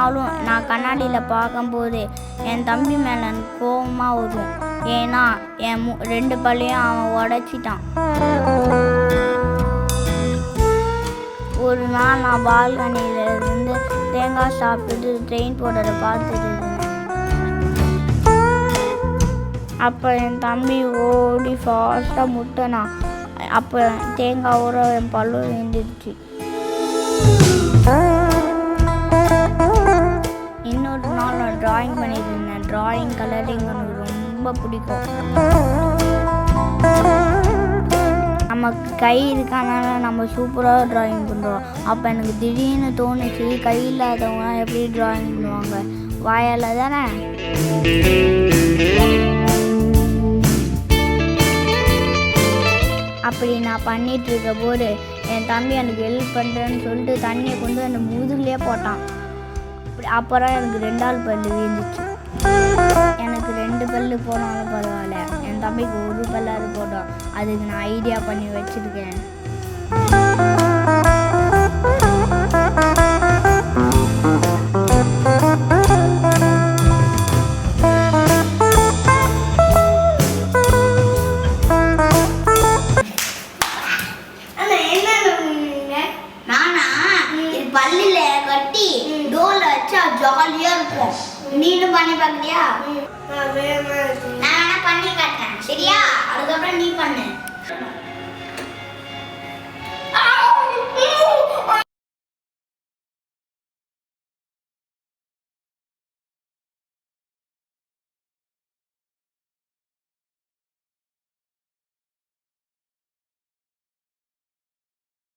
நாளும் நான் கண்ணாடியில் பார்க்கும்போது என் தம்பி மேலே எனக்கு கோபமாக வரும். ஏன்னா என் 2 பல்லையும் அவன் உடைச்சிட்டான். ஒரு நாள் நான் பால்கனியில் இருந்து தேங்காய் சாப்பிட்டு ட்ரெயின் போடுறத பார்த்துட்டு இருந்தேன். அப்போ என் தம்பி ஓடி ஃபாஸ்ட்டாக முட்டினான். அப்போ தேங்காய் என் பல்லு விழுந்துடுச்சு. இன்னொரு நாள் நான் ட்ராயிங் பண்ணிட்டு இருந்தேன். ட்ராயிங் கலரிங் எனக்கு ரொம்ப பிடிக்கும். நமக்கு கை இருக்கனால நம்ம சூப்பராக ட்ராயிங் பண்ணுறோம். அப்போ எனக்கு திடீர்னு தோணுச்சு, கை இல்லாதவங்க எப்படி ட்ராயிங் பண்ணுவாங்க? வாயால் தானே. அப்படி நான் பண்ணிட்டு இருக்க போது என் தம்பி எனக்கு ஹெல்ப் பண்ணுறேன்னு சொல்லிட்டு தண்ணியை கொண்டு அந்த முதுகுலேயே போட்டான். அப்புறம் எனக்கு 2ஆவது பல்லு வீழ்ந்துச்சு. எனக்கு 2 பல்லு போனாலும் பரவாயில்ல, என் தம்பிக்கு 1 பல்லாவது போட்டோம். அதுக்கு நான் ஐடியா பண்ணி வச்சுருக்கேன். பல்லில கட்டி டோர்ல வச்சா ஜாலியா இருக்கும். நீனும் பண்ணி பார்க்கறியா? நான் வேணா பண்ணி காட்டுறேன், சரியா? அதுக்கப்புறம் நீ பண்ணு.